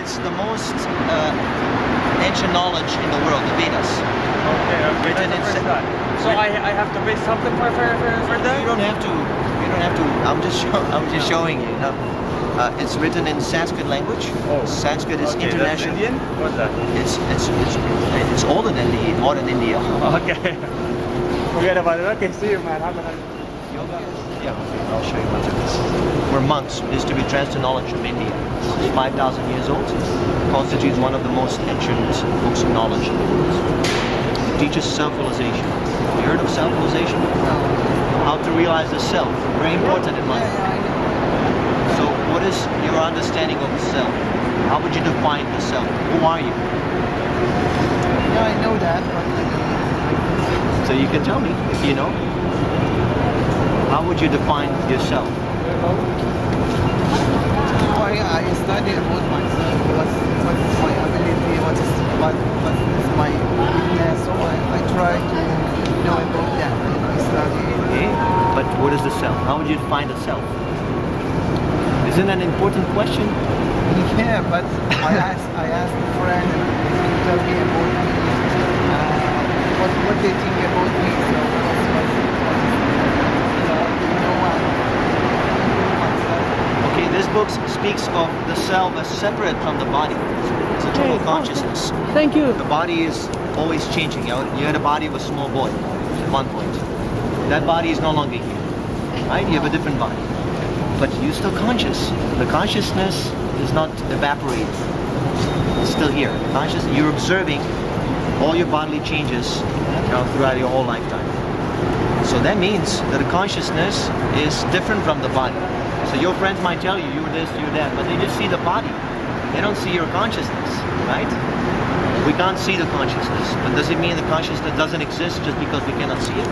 it's the most ancient knowledge in the world, the Vedas. Okay, Written that's the in first time. So I have to pay something for that? You don't have to. You don't have to. I'm just showing you. No. It's written in Sanskrit language. Oh. Sanskrit is Okay, international. that's Indian? What's that? It's older than the modern India. Okay. Forget about it. Okay, see you, man. Have a nice Yoga? Yeah, I'll show you much of this. We're monks. We distribute transcendental knowledge from India. This is 5,000 years old. Constitutes one of the most ancient books of knowledge in the world. It teaches self-realization. You heard of self-realization? No. How to realize the self. Very important in life. Yeah, I know. So what is your understanding of the self? How would you define the self? Who are you? Yeah, I know that, but I don't know. So you can tell me if you know. How would you define yourself? Oh, yeah, I study about myself. What is my ability? What is my weakness? So I try to know about that. I study. Okay, but what is the self? How would you define the self? Isn't that an important question? Yeah, but I asked a friend and he told me about me. What they think about me. So Okay, this book speaks of the self as separate from the body. It's a total consciousness. Thank you. The body is always changing. You had a body of a small boy at one point. That body is no longer here, right? You have a different body. But you're still conscious. The consciousness is not evaporated. It's still here. You're observing all your bodily changes throughout your whole lifetime. So that means that the consciousness is different from the body. So your friends might tell you, you're this, you're that, but they just see the body. They don't see your consciousness, right? We can't see the consciousness. But does it mean the consciousness doesn't exist just because we cannot see it?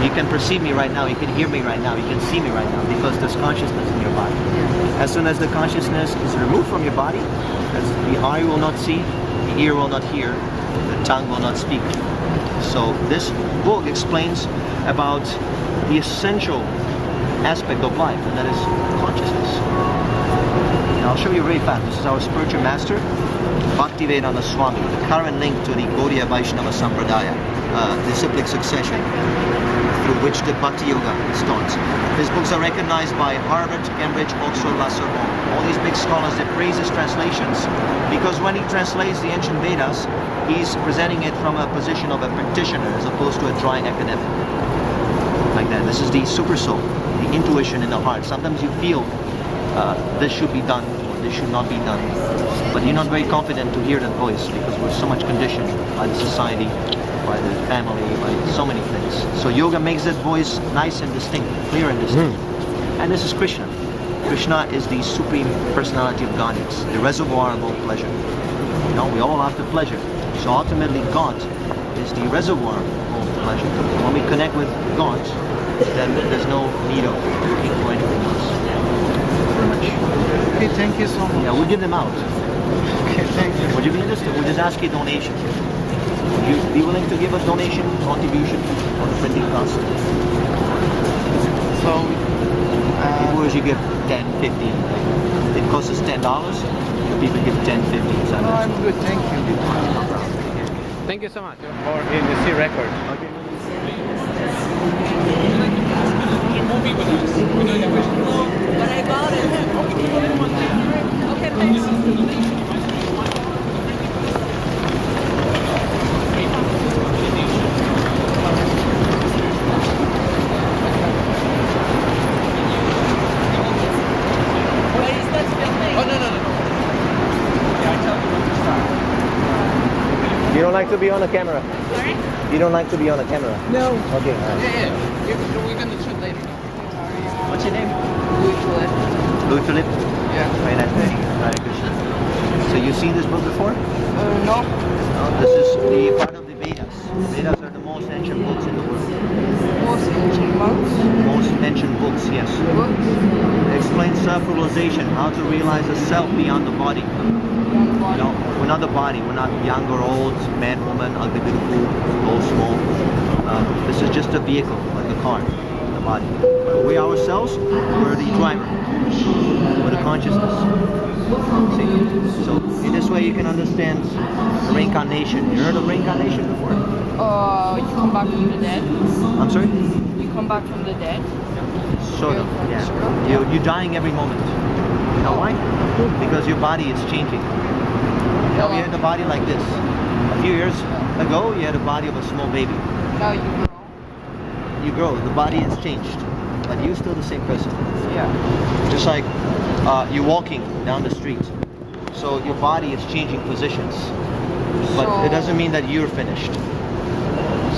You can perceive me right now, you can hear me right now, you can see me right now because there's consciousnness in your body. As soon as the consciousness is removed from your body, as the eye will not see, the ear will not hear, the tongue will not speak. So this book explains about the essential aspect of life, and that is consciousness. Now I'll show you very fast. This is our spiritual master, Bhaktivedanta Swami, the current link to the Gaudiya Vaishnava Sampradaya, disciplic succession through which the Bhakti Yoga is taught. His books are recognized by Harvard, Cambridge, Oxford, La Sorbonne. All these big scholars, they praise his translations because when he translates the ancient Vedas, he's presenting it from a position of a practitioner as opposed to a dry academic. Like that. This is the super soul, the intuition in the heart. Sometimes you feel this should be done, or this should not be done. But you're not very confident to hear that voice because we're so much conditioned by the society, by the family, by so many things. So yoga makes that voice nice and distinct, clear and distinct. And this is Krishna. Krishna is the supreme personality of Godhead, the reservoir of all pleasure. You know, we all after pleasure. So ultimately God is the reservoir of all pleasure. When we connect with God, then there's no need of looking for anything else. Very much. Okay, thank you so much. Yeah, we'll give them out. Okay, thank you. Would you be interested? We'll just ask you a donation. Would you be willing to give a donation, contribution on the printing cost? So, People usually give 10, 15. It costs us $10. People give 10, 15. no, I'm good, thank you. No problem. Thank you so much. Or in the C record. Okay. But I bought it. Okay, thanks. You don't like to be on the camera? Sorry? You don't like to be on the camera? No. Okay. All right. Yeah. We're gonna shoot later. What's your name? Louis Philippe. Louis Philippe? Yeah. Very nice to meet you. Hare Krishna. So you've seen this book before? No. This is the part of the Vedas. The Vedas are the most ancient books in the world. Most ancient monks. Most ancient books, yes. Books. They explain self-realization, how to realize the self beyond the body. You know, we're not the body. We're not young or old, man, woman, ugly, beautiful, old, small. This is just a vehicle, like a car, the body. But we ourselves, we're the driver. We're the consciousness. See? So in this way you can understand reincarnation. You heard of reincarnation before? You come back from the dead. I'm sorry? You come back from the dead. Sort of, yeah. You're dying every moment. You know why? Because your body is changing. You know, you had a body like this. A few years ago, you had a body of a small baby. Now you grow. You grow, the body has changed, but you're still the same person. Yeah. Just like you're walking down the street. So your body is changing positions, but So- it doesn't mean that you're finished.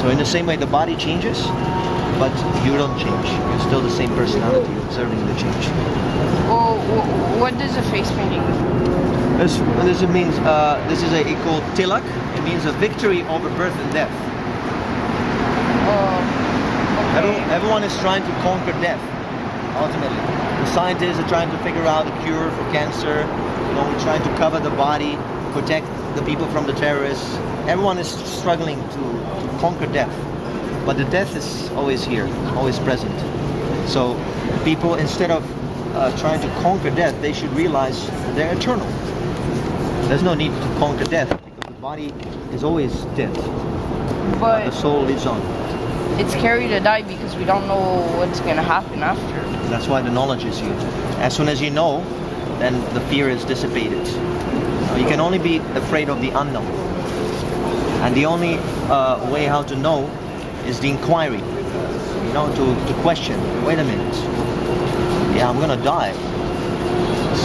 So in the same way, the body changes, but you don't change. You're still the same personality, observing the change. Oh, what does a face painting mean? This means this is called tilak. It means a victory over birth and death. Okay. Everyone is trying to conquer death. Ultimately, the scientists are trying to figure out a cure for cancer. You know, we're trying to cover the body, protect the people from the terrorists. Everyone is struggling to conquer death, but the death is always here, always present. So people, instead of trying to conquer death, they should realize that they're eternal. There's no need to conquer death because the body is always dead. But The soul lives on. it's scary to die because we don't know what's gonna happen after. That's why the knowledge is here. As soon as you know, then the fear is dissipated. You can only be afraid of the unknown. And the only way how to know is the inquiry. You know, to question, wait a minute. Yeah, I'm gonna die.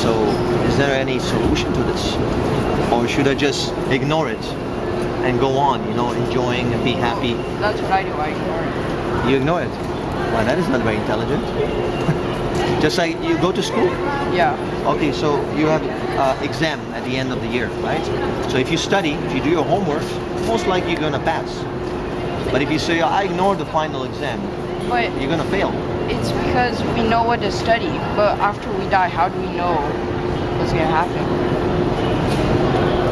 So is there any solution to this? Or should I just ignore it and go on, you know, enjoying and be happy? That's what I do. I ignore it. You ignore it. Well, that is not very intelligent. Just like you go to school. Yeah. Okay, so you have exam at the end of the year, right? So if you study, if you do your homework, most likely you're gonna pass. But if you say, I ignore the final exam, But you're gonna fail. it's because we know what to study. But after we die, how do we know what's gonna happen?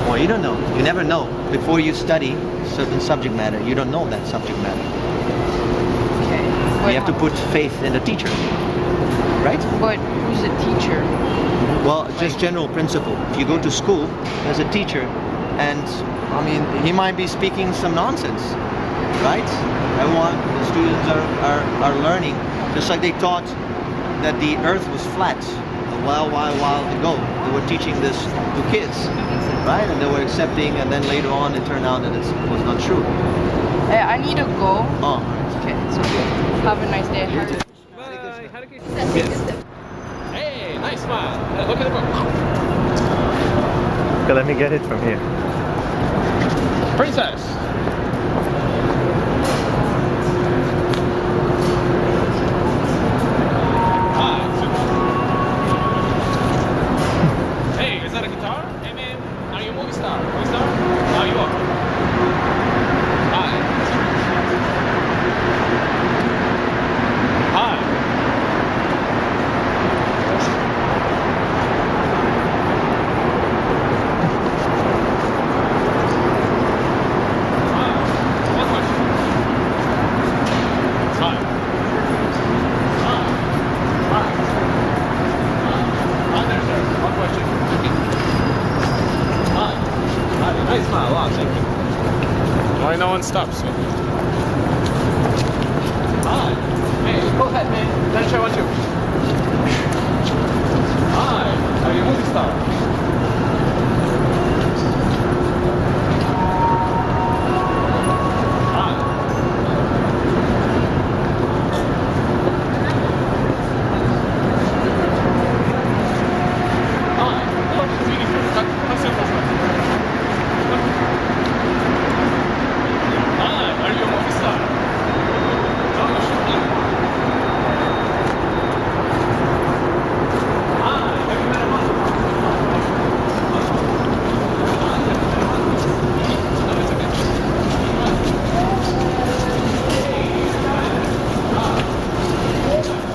Well, you don't know. You never know. Before you study certain subject matter, you don't know that subject matter. Okay. You have to put faith in the teacher, right? But who's a teacher? Well, just general principle. If you go to school, there's a teacher, and I mean, he might be speaking some nonsense, right? Everyone, the students are learning, just like they taught that the earth was flat a while ago. They were teaching this to kids, right? And they were accepting, and then later on it turned out that it was not true. Hey, I need to go. Oh, Okay, so have a nice day. Bye. Hey, nice smile. Look at the book. okay, let me get it from here. Princess. Hi. Hey, is that a guitar? Hey man, are you a movie star? Movie star? How you are? Hi. Hi. One question. Hi. Hi. Hi. Hi there, sir. One question. Hi. Hi. Nice smile. Wow, thank you. Why no one stops me? Hi. Hey, go ahead, man. Then show what you. Hi. Are you a movie star? Hi. Hi. Hello. Come sit for a second. Hi. Are you a movie star? No, you should be. Hi. Have you met a mother? No, it's okay.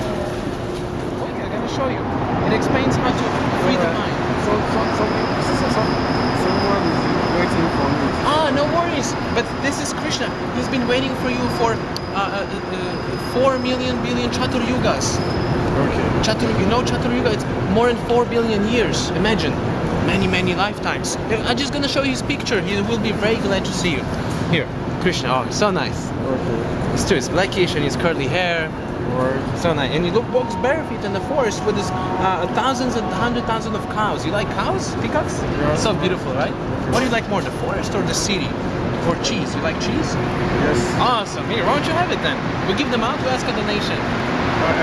Okay, I'm gonna show you. It explains how to free the mind. Someone is waiting for me. Ah, no worries. But this is Krishna. He's been waiting for you for 4 million billion Chatur Yugas. Okay. Chaturanga, you know Chaturanga, it's more than 4 billion years. Imagine. Many lifetimes. I'm just gonna show you his picture. He will be very glad to see you. Here, Krishna. Oh, so nice. Okay. He's too. He's blackish and his curly hair. So nice. And he walks barefoot in the forest with his thousands and hundred thousands of cows. You like cows? Peacocks? Yeah. So beautiful, right? What do you like more, the forest or the city? Or cheese? You like cheese? Yes. Awesome. Here, why don't you have it then? We give them out. We ask a donation.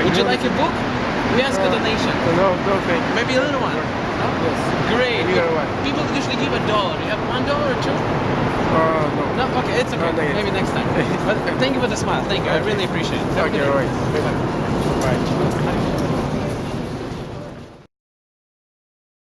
Would you like a book? We ask a donation. No, thank you. Maybe a little one. No? Yes. Great. Either one. People usually give $1. You have $1 or $2? No. No? Okay, it's okay. No, thank you. Maybe next time. But thank you for the smile. Thank you. I really appreciate it. Have a Okay, good day. alright. Bye-bye. Bye.